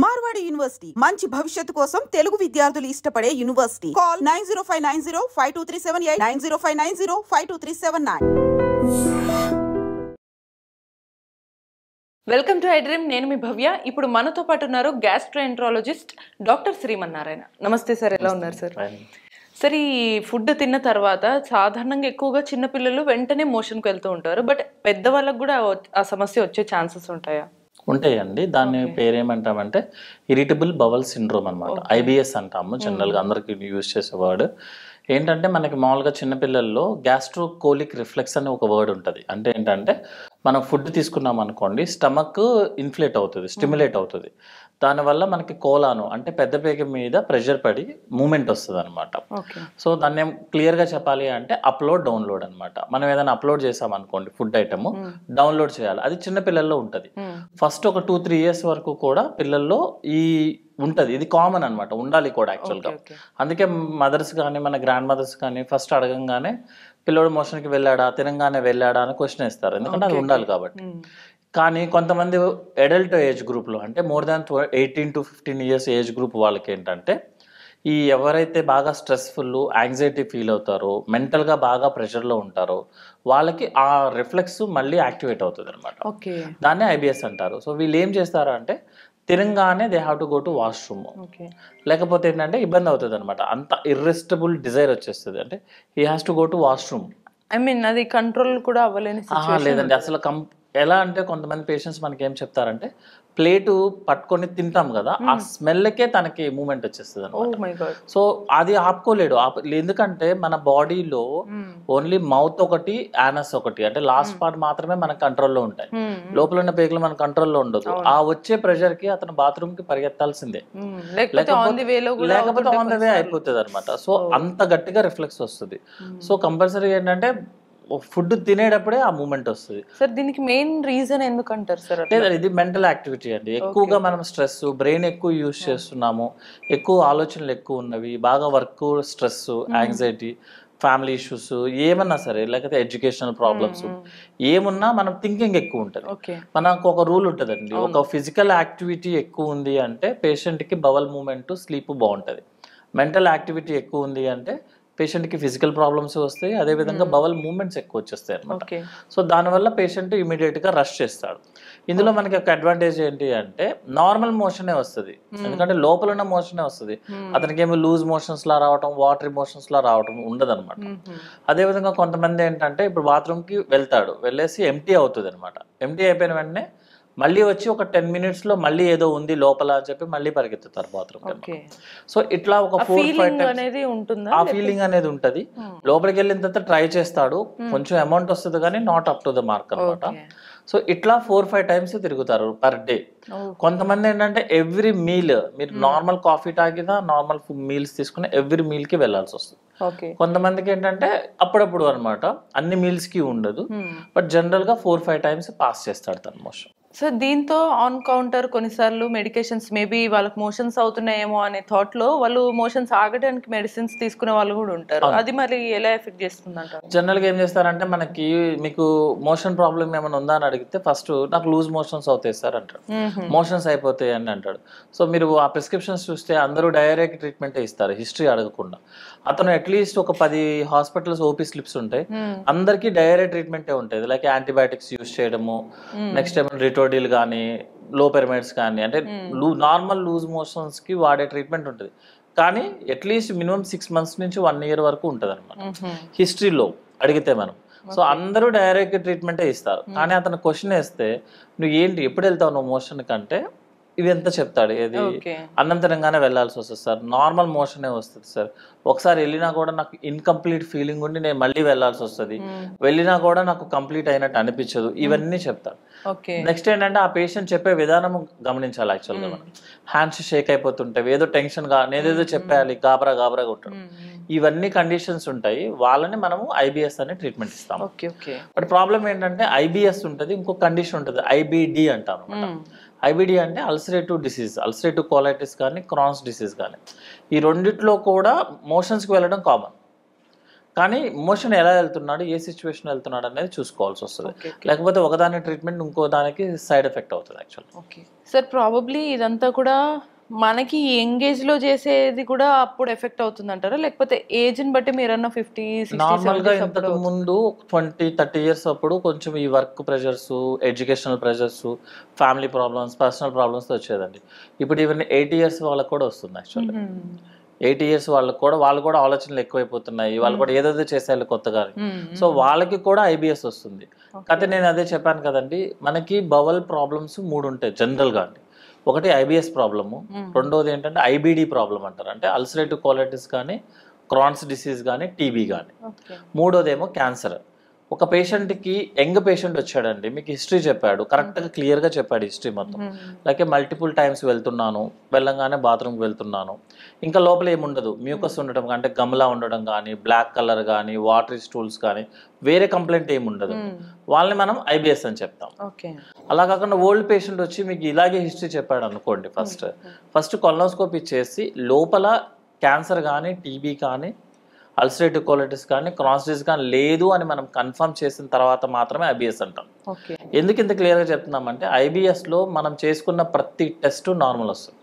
Marwadi university మంచి భవిష్యత్తు కోసం తెలుగు విద్యార్థులు ఇష్టపడే university. Call 9059052378 9059052379. Welcome to iDream. నేను మీ భవ్య. ఇప్పుడు మనతో పాటు ఉన్నారు గ్యాస్ట్రోఎంట్రాలజిస్ట్ డాక్టర్ శ్రీమన్నారాయణ. నమస్తే సార్, ఎలా ఉన్నారు సార్? సార్, ఈ ఫుడ్ తిన్న తర్వాత సాధారణంగా ఎక్కువగా చిన్నపిల్లలు వెంటనే మోషన్కి వెళ్తూ ఉంటారు, బట్ పెద్దవాళ్ళకు కూడా ఆ సమస్య వచ్చే ఛాన్సెస్ ఉంటాయా? ఉంటాయండి. దాని పేరేమంటామంటే ఇరిటబుల్ బవల్ సిండ్రోమ్ అనమాట. IBS అంటాము జనరల్గా, అందరికి యూజ్ చేసే వర్డ్. ఏంటంటే మనకి మామూలుగా చిన్నపిల్లల్లో గ్యాస్ట్రోకోలిక్ రిఫ్లెక్స్ అనే ఒక వర్డ్ ఉంటుంది. అంటే ఏంటంటే మనం ఫుడ్ తీసుకున్నాం అనుకోండి, స్టమక్ ఇన్ఫ్లేట్ అవుతుంది, స్టిమ్యులేట్ అవుతుంది. దానివల్ల మనకి కోలాను అంటే పెద్ద పేగ మీద ప్రెషర్ పడి మూమెంట్ వస్తుంది అనమాట. సో దాన్ని క్లియర్గా చెప్పాలి అంటే అప్లోడ్ డౌన్లోడ్ అనమాట. మనం ఏదైనా అప్లోడ్ చేసాం అనుకోండి ఫుడ్ ఐటమ్, డౌన్లోడ్ చేయాలి. అది చిన్న పిల్లల్లో ఉంటుంది. ఫస్ట్ ఒక 2-3 years వరకు కూడా పిల్లల్లో ఈ ఉంటుంది. ఇది కామన్ అనమాట, ఉండాలి కూడా యాక్చువల్గా. అందుకే మదర్స్ కానీ మన గ్రాండ్ మదర్స్ కానీ ఫస్ట్ అడగంగానే పిల్లోడు మోషన్కి వెళ్ళాడా, తినంగానే వెళ్ళాడా అని క్వశ్చన్ ఇస్తారు, ఎందుకంటే అది ఉండాలి కాబట్టి. కానీ కొంతమంది అడల్ట్ ఏజ్ గ్రూప్లో అంటే more than 18 to 15 years age group వాళ్ళకి ఏంటంటే ఈ ఎవరైతే బాగా స్ట్రెస్ఫుల్, యాంగ్జైటీ ఫీల్ అవుతారో, మెంటల్గా బాగా ప్రెషర్లో ఉంటారో వాళ్ళకి ఆ రిఫ్లెక్స్ మళ్ళీ యాక్టివేట్ అవుతుంది అనమాట. దాన్నే IBS అంటారు. సో వీళ్ళు ఏం చేస్తారు అంటే తినంగానే they have to go to washroom, లేకపోతే ఏంటంటే ఇబ్బంది అవుతుంది అనమాట. అంత ఇర్రెసిస్టబుల్ డిజైర్ వచ్చేస్తుంది. అంటే he has to go to washroom. అది కంట్రోల్ కూడా అవ్వలేని లేదండి అసలు. ఎలా అంటే కొంతమంది పేషెంట్స్ మనకి ఏం చెప్తారంటే ప్లేటు పట్టుకొని తింటాం కదా, ఆ స్మెల్కే తనకి మూమెంట్ వచ్చేస్తుంది అనమాట. సో అది ఆపుకోలేడు. ఎందుకంటే మన బాడీలో ఓన్లీ మౌత్ ఒకటి, యానస్ ఒకటి, అంటే లాస్ట్ పార్ట్ మాత్రమే మన కంట్రోల్లో ఉంటాయి. లోపల ఉన్న పేగులు మన కంట్రోల్లో ఉండదు. ఆ వచ్చే ప్రెషర్ కి అతను బాత్రూమ్ కి పరిగెత్తాల్సిందే, లేకపోతే ఆన్ ద వే అయిపోతుంది అనమాట. సో అంత గట్టిగా రిఫ్లెక్స్ వస్తుంది. సో కంపల్సరీ ఏంటంటే ఫుడ్ తినేటప్పుడే ఆ మూమెంట్ వస్తుంది. సార్, దీనికి మెయిన్ రీజన్ ఎందుకంటారు సార్? ఇది మెంటల్ యాక్టివిటీ అండి. ఎక్కువగా మనం స్ట్రెస్, బ్రెయిన్ ఎక్కువ యూజ్ చేస్తున్నాము, ఎక్కువ ఆలోచనలు ఎక్కువ ఉన్నవి, బాగా work stress, anxiety, family issues ఏమన్నా సరే, లేకపోతే ఎడ్యుకేషనల్ ప్రాబ్లమ్స్ ఏమున్నా మనం థింకింగ్ ఎక్కువ ఉంటుంది. మనకు ఒక రూల్ ఉంటుందండి, ఒక ఫిజికల్ యాక్టివిటీ ఎక్కువ ఉంది అంటే పేషెంట్కి బవల్ మూమెంట్, స్లీప్ బాగుంటుంది. మెంటల్ యాక్టివిటీ ఎక్కువ ఉంది అంటే పేషెంట్కి ఫిజికల్ ప్రాబ్లమ్స్ వస్తాయి, అదేవిధంగా బవల్ మూమెంట్స్ ఎక్కువ వచ్చేస్తాయి అనమాట. సో దానివల్ల పేషెంట్ ఇమీడియట్గా రష్ చేస్తాడు. ఇందులో మనకి ఒక అడ్వాంటేజ్ ఏంటి అంటే నార్మల్ మోషనే వస్తుంది, ఎందుకంటే లోపల ఉన్న మోషనే వస్తుంది. అతనికి ఏమో లూజ్ మోషన్స్ లా రావటం, వాటర్ మోషన్స్ లా రావటం ఉండదు అనమాట. అదేవిధంగా కొంతమంది ఏంటంటే ఇప్పుడు బాత్రూమ్కి వెళ్తాడు, వెళ్ళేసి ఎంటీ అవుతుంది అనమాట. ఎంటీ అయిపోయిన వెంటనే మళ్ళీ వచ్చి ఒక 10 minutes లో మళ్ళీ ఏదో ఉంది లోపల అని చెప్పి మళ్ళీ పరిగెత్తుతారు బాత్రూమ్. సో ఇట్లా ఒక 4-5 times ఆ ఫీలింగ్ అనేది ఉంటుంది. లోపలికి వెళ్ళిన తర్వాత ట్రై చేస్తాడు, కొంచెం అమౌంట్ వస్తుంది కానీ not up to the mark అనమాట. సో ఇట్లా 4-5 times తిరుగుతారు పర్ డే. కొంతమంది ఏంటంటే ఎవ్రీ మీల్, మీరు నార్మల్ కాఫీ తాగినా, నార్మల్ మీల్స్ తీసుకుని ఎవ్రీ మీల్ కి వెళ్లాల్సి వస్తుంది. కొంతమందికి ఏంటంటే అప్పుడప్పుడు అనమాట, అన్ని మీల్స్ కి ఉండదు, బట్ జనరల్ గా 4-5 times పాస్ చేస్తాడు తన మోషన్. సో దీంతో ఆన్ కౌంటర్ కొన్నిసార్లు మెడికేషన్స్, మేబీ వాళ్ళకి మోషన్స్ అవుతున్నాయేమో అనే థాట్ లో వాళ్ళు మోషన్స్ ఆగడానికి మెడిసిన్స్ తీసుకునే వాళ్ళు కూడా ఉంటారు. అది మరి ఎలా ఎఫెక్ట్ చేస్తుంది అంటారు? జనరల్ గా ఏం చేస్తారంటే మనకి మీకు మోషన్ ప్రాబ్లం ఏమైనా ఉందా అని అడిగితే ఫస్ట్ నాకు లూజ్ మోషన్స్ అవుతాయి సార్ అంటాడు, మోషన్స్ అయిపోతాయి అని అంటాడు. సో మీరు ఆ ప్రిస్క్రిప్షన్స్ చూస్తే అందరూ డైరెక్ట్ ట్రీట్మెంట్ ఇస్తారు, హిస్టరీ అడగకుండా. అతను అట్లీస్ట్ ఒక 10 hospitals ఓపీ స్లిప్స్ ఉంటాయి, అందరికీ డైరెక్ట్ ట్రీట్మెంటే ఉంటుంది. లైక్ యాంటీబయాటిక్స్ యూజ్ చేయడము, నెక్స్ట్ ఏమైనా రిటోడిల్ కానీ, లోపెరమైడ్స్ కానీ, అంటే నార్మల్ లూజ్ మోషన్స్ కి వాడే ట్రీట్మెంట్ ఉంటుంది. కానీ అట్లీస్ట్ మినిమం 6 months నుంచి 1 year వరకు ఉంటుంది అనమాట హిస్టరీలో అడిగితే మనం. సో అందరూ డైరెక్ట్ ట్రీట్మెంటే ఇస్తారు. కానీ అతను క్వశ్చన్ వేస్తే నువ్వు ఏంటి ఎప్పుడు వెళ్తావు నువ్వు మోషన్ కంటే ఇది ఎంత చెప్తాడు, ఏది అన్నం తినంగానే వెళ్ళాల్సి వస్తుంది సార్, నార్మల్ మోషనే వస్తుంది సార్, ఒకసారి వెళ్ళినా కూడా నాకు ఇన్కంప్లీట్ ఫీలింగ్ ఉండి నేను మళ్ళీ వెళ్ళాల్సి వస్తుంది, వెళ్ళినా కూడా నాకు కంప్లీట్ అయినట్టు అనిపించదు, ఇవన్నీ చెప్తాడు. నెక్స్ట్ ఏంటంటే ఆ పేషెంట్ చెప్పే విధానం గమనించాలి. యాక్చువల్గా మనం హ్యాండ్స్ షేక్ అయిపోతుంటాయి, ఏదో టెన్షన్ గా నేనేదో చెప్పేయాలి, గాబరాగా ఉంటాడు, ఇవన్నీ కండిషన్స్ ఉంటాయి. వాళ్ళని మనము IBS అనే ట్రీట్మెంట్ ఇస్తాం. బట్ ప్రాబ్లం ఏంటంటే IBS ఉంటుంది, ఇంకో కండిషన్ ఉంటుంది IBD అంటాం. IBD అంటే అల్సరేటివ్ డిసీజ్, అల్సరేటివ్ కోలైటిస్ కానీ, క్రాన్స్ డిసీజ్ కానీ, ఈ రెండిట్లో కూడా మోషన్స్కి వెళ్ళడం కామన్. కానీ మోషన్ ఎలా వెళ్తున్నాడు, ఏ సిచ్యువేషన్ వెళ్తున్నాడు అనేది చూసుకోవాల్సి వస్తుంది. లేకపోతే ఒకదాని ట్రీట్మెంట్ ఇంకో దానికి సైడ్ ఎఫెక్ట్ అవుతుంది యాక్చువల్. ఓకే సార్, ప్రాబబ్లీ ఇదంతా కూడా మనకి ఎంగేజ్లో చేసేది కూడా అప్పుడు ఎఫెక్ట్ అవుతుంది అంటారా, లేకపోతే ఏజ్ని బట్టి మీరన్నా 50-60 నార్మల్గా ఇంతకు ముందు 20-30 ఇయర్స్ అప్పుడు కొంచెం ఈ work pressures, educational pressures, family problems, personal problems వచ్చేదండి. ఇప్పుడు ఈవెన్ 80 ఇయర్స్ వాళ్ళకి కూడా వస్తుంది యాక్చువల్లీ. 80 ఇయర్స్ వాళ్ళు కూడా ఆలోచనలు ఎక్కువైపోతున్నాయి, వాళ్ళు కూడా ఏదో చేసేయాలి కొత్తగా. సో వాళ్ళకి కూడా IBS వస్తుంది. కాకపోతే నేను అదే చెప్పాను కదండి, మనకి బవల్ ప్రాబ్లమ్స్ 3 ఉంటాయి జనరల్గా అండి. ఒకటి IBS ప్రాబ్లము, రెండోది ఏంటంటే IBD ప్రాబ్లం అంటారు, అంటే అల్సరేటివ్ కోలైటిస్ కానీ, క్రాన్స్ డిసీజ్ కానీ, TB కానీ. మూడోదేమో క్యాన్సర్. ఒక పేషెంట్కి యంగ్ పేషెంట్ వచ్చాడండి, మీకు హిస్టరీ చెప్పాడు, కరెక్ట్గా క్లియర్గా చెప్పాడు హిస్టరీ మొత్తం. లైక్ మల్టిపుల్ టైమ్స్ వెళ్తున్నాను, వెళ్ళంగానే బాత్రూమ్కి వెళ్తున్నాను, ఇంకా లోపల ఏముండదు, మ్యూకస్ ఉండడం అంటే గమ్లా ఉండడం కానీ, బ్లాక్ కలర్ కానీ, వాటరీ స్టూల్స్ కానీ, వేరే కంప్లైంట్ ఏముండదు, వాళ్ళని మనం IBS అని చెప్తాం. అలా కాకుండా ఓల్డ్ పేషెంట్ వచ్చి మీకు ఇలాగే హిస్టరీ చెప్పాడు అనుకోండి, ఫస్ట్ కొలనోస్కోపీ చేసి లోపల క్యాన్సర్ కానీ, TB కానీ, అల్సరేటివ్ కోలైటిస్ కానీ, క్రాన్స్ డిసీజ్ కానీ లేదు అని మనం కన్ఫర్మ్ చేసిన తర్వాత మాత్రమే IBS అంటాం. ఎందుకు ఇంత క్లియర్గా చెప్తున్నామంటే IBSలో మనం చేసుకున్న ప్రతి టెస్ట్ నార్మల్ వస్తుంది.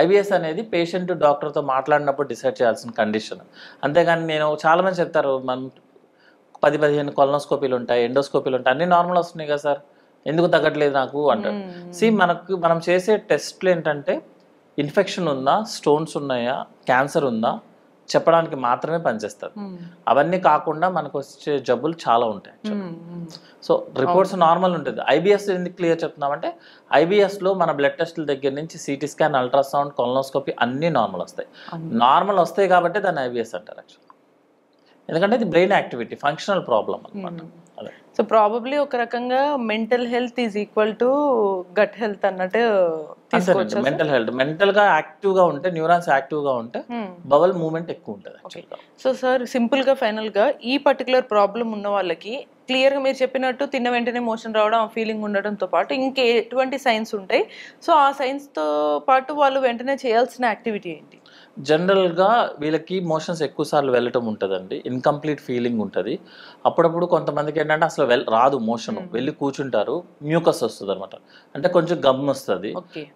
IBS అనేది పేషెంట్ డాక్టర్తో మాట్లాడినప్పుడు డిసైడ్ చేయాల్సిన కండిషన్. అంతేగాని నేను చాలామంది చెప్తారు మనం 10-15 కొలనోస్కోపీలు ఉంటాయి, ఎండోస్కోపీలు ఉంటాయి, అన్ని నార్మల్ వస్తున్నాయి కదా సార్, ఎందుకు తగ్గట్లేదు నాకు అంటారు. మనం చేసే టెస్ట్లు ఏంటంటే ఇన్ఫెక్షన్ ఉందా, స్టోన్స్ ఉన్నాయా, క్యాన్సర్ ఉందా చెప్పడానికి మాత్రమే పనిచేస్తారు. అవన్నీ కాకుండా మనకు వచ్చే జబ్బులు చాలా ఉంటాయి. సో రిపోర్ట్స్ నార్మల్ ఉంటుంది. IBS ఎందుకు క్లియర్ చెప్తున్నామంటే IBSలో మన బ్లడ్ టెస్టుల దగ్గర నుంచి CT స్కాన్, అల్ట్రాసౌండ్, కొలనోస్కోపీ అన్నీ నార్మల్ వస్తాయి. నార్మల్ వస్తాయి కాబట్టి దాన్ని IBS అంటారు యాక్చువల్. ఎందుకంటే ఇది బ్రెయిన్ యాక్టివిటీ, ఫంక్షనల్ ప్రాబ్లం అనమాట. సో ప్రాబబ్లీ ఒక రకంగా mental health is equal to gut health అన్నట్టు తీసుకోవచ్చు. మెంటల్ హెల్త్, మెంటల్ గా యాక్టివ్ గా ఉంటే, న్యూరాన్స్ యాక్టివ్ గా ఉంటే బవల్ మూవ్మెంట్ ఎక్కువ ఉంటుంది. సో సార్ సింపుల్ గా ఫైనల్ గా ఈ పర్టికులర్ ప్రాబ్లం ఉన్న వాళ్ళకి క్లియర్ గా మీరు చెప్పినట్టు తిన్న వెంటనే మోషన్ రావడం, ఆ ఫీలింగ్ ఉండడంతో పాటు ఇంకే ఎటువంటి సైన్స్ ఉంటాయి, సో ఆ సైన్స్ తో పాటు వాళ్ళు వెంటనే చేయాల్సిన యాక్టివిటీ ఏంటి? జనరల్గా వీళ్ళకి మోషన్స్ ఎక్కువ సార్లు వెళ్ళటం ఉంటుందండి, ఇన్కంప్లీట్ ఫీలింగ్ ఉంటుంది. అప్పుడప్పుడు కొంతమందికి ఏంటంటే అసలు రాదు మోషన్, వెళ్ళి కూర్చుంటారు, మ్యూకస్ వస్తుంది అనమాట, అంటే కొంచెం గమ్ వస్తుంది,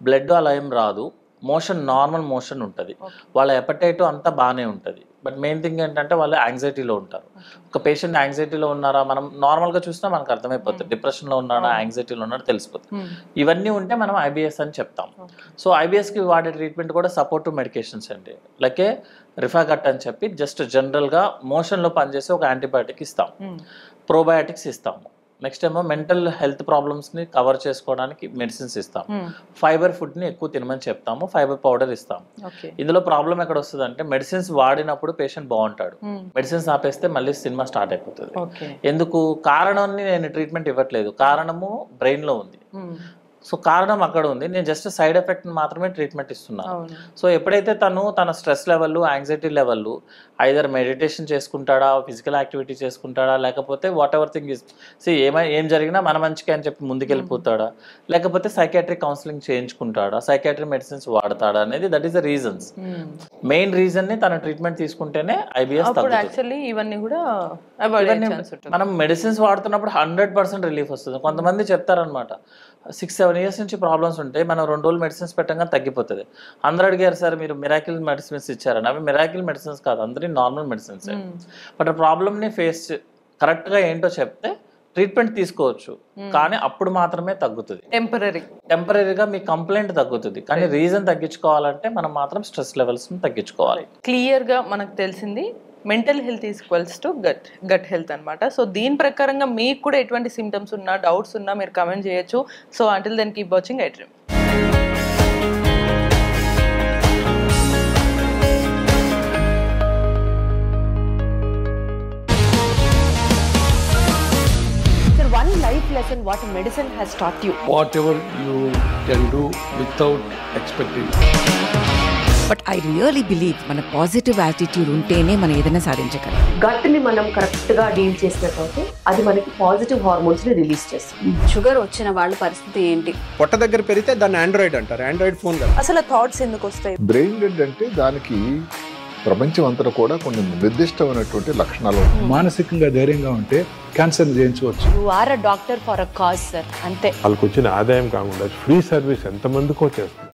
బ్లడ్ అలా ఏం రాదు, మోషన్ నార్మల్ మోషన్ ఉంటుంది, వాళ్ళ ఎపటైట్ అంతా బాగానే ఉంటుంది. బట్ మెయిన్ థింగ్ ఏంటంటే వాళ్ళు యాంగ్జైటీలో ఉంటారు. ఒక పేషెంట్ యాంగ్జైటీలో ఉన్నారా, మనం నార్మల్గా చూసినా మనకు అర్థమైపోతుంది, డిప్రెషన్లో ఉన్నాడా, యాంగ్జైటీలో ఉన్నాడా తెలిసిపోతుంది. ఇవన్నీ ఉంటే మనం IBS అని చెప్తాం. సో IBSకి వాడే ట్రీట్మెంట్ కూడా సపోర్టివ్ మెడికేషన్స్ అండి, లైక్ రిఫాగట్ అని చెప్పి జస్ట్ జనరల్గా మోషన్లో పనిచేసే ఒక యాంటీబయాటిక్ ఇస్తాం, ప్రోబయాటిక్స్ ఇస్తాము. నెక్స్ట్ ఏమో మెంటల్ హెల్త్ ప్రాబ్లమ్స్ని కవర్ చేసుకోవడానికి మెడిసిన్స్ ఇస్తాం. ఫైబర్ ఫుడ్ని ఎక్కువ తినమని చెప్తాము, ఫైబర్ పౌడర్ ఇస్తాం. ఇందులో ప్రాబ్లం ఎక్కడ వస్తుంది అంటే మెడిసిన్స్ వాడినప్పుడు పేషెంట్ బాగుంటాడు, మెడిసిన్స్ ఆపేస్తే మళ్ళీ సినిమా స్టార్ట్ అయిపోతుంది. ఎందుకు కారణాన్ని నేను ట్రీట్మెంట్ ఇవ్వట్లేదు, కారణము బ్రెయిన్లో ఉంది. సో కారణం అక్కడ ఉంది, నేను జస్ట్ సైడ్ ఎఫెక్ట్ మాత్రమే ట్రీట్మెంట్ ఇస్తున్నాను. సో ఎప్పుడైతే తన stress level, anxiety level either meditation చేసుకుంటాడా, ఫిజికల్ యాక్టివిటీ చేసుకుంటాడా, లేకపోతే వాట్ ఎవర్ థింగ్ ఇస్ ఏం జరిగినా మన మంచిగా అని చెప్పి ముందుకెళ్ళిపోతాడా, లేకపోతే సైకాట్రిక్ కౌన్సిలింగ్ చేయించుకుంటాడా, సైకాట్రిక్ మెడిసిన్స్ వాడతాడా అనేది that is the reasons. Main reason ని తన ట్రీట్మెంట్ తీసుకుంటేనే IBS తగ్గుతుంది. ఇవన్నీ కూడా మనం మెడిసిన్స్ వాడుతున్నప్పుడు 100% రిలీఫ్ వస్తుంది. కొంతమంది చెప్తారనమాట 6-7 ఇయర్స్ నుంచి ప్రాబ్లమ్స్ ఉంటాయి, మనం 2 రోజులు మెడిసిన్స్ పెట్టంగా తగ్గిపోతుంది. అందరూ అడిగారు సార్ మీరు మిరాకిల్ మెడిసిన్స్ ఇచ్చారని, అవి మిరాకిల్ మెడిసిన్స్ కాదు, అందరి నార్మల్ మెడిసిన్స్. బట్ ఆ ప్రాబ్లమ్ని ఫేస్ కరెక్ట్గా ఏంటో చెప్తే ట్రీట్మెంట్ తీసుకోవచ్చు, కానీ అప్పుడు మాత్రమే తగ్గుతుంది. టెంపరీగా మీ కంప్లైంట్ తగ్గుతుంది, కానీ రీజన్ తగ్గించుకోవాలంటే మనం మాత్రం స్ట్రెస్ లెవెల్స్ని తగ్గించుకోవాలి. క్లియర్గా మనకు తెలిసింది mental health equals to gut health అనమాట. సో దీని ప్రకారంగా మీకు కూడా ఎటువంటి సిమ్టమ్స్ ఉన్నా, డౌట్స్ ఉన్నా మీరు కమెంట్ చేయొచ్చు. So until then keep watching iDream. One life lesson what medicine has taught you. Whatever you can do without expecting. But I really believe మన పాజిటివ్ యాటిట్యూడ్ ఉంటేనే మనం ఏదైనా సాధించగలం. గట్ ని మనం కరెక్ట్ గా డీల్ చేసినట్లయితే అది మనకి పాజిటివ్ హార్మోన్స్ ని రిలీజ్ చేస్తుంది. షుగర్ వచ్చిన వాళ్ళ పరిస్థితి ఏంటి? పొట్ట దగ్గర పెరిగితే దాన్ని ఆండ్రాయిడ్ అంటారు, ఆండ్రాయిడ్ ఫోన్ కదా. అసలు థాట్స్ ఎందుకు వస్తాయి? బ్రెయిన్ డెడ్ అంటే దానికి ప్రపంచం అంతా కూడా కొన్ని నిర్దిష్టమైనటువంటి లక్షణాలు ఉంటాయి. మానసికంగా ధైర్యంగా ఉంటే క్యాన్సర్ జయించవచ్చు. You are a doctor for a cause sir, అంతే. వాళ్ళకి వచ్చిన ఆదాయం కాకుండా ఫ్రీ సర్వీస్ ఎంతమందికో చేస్తుంది.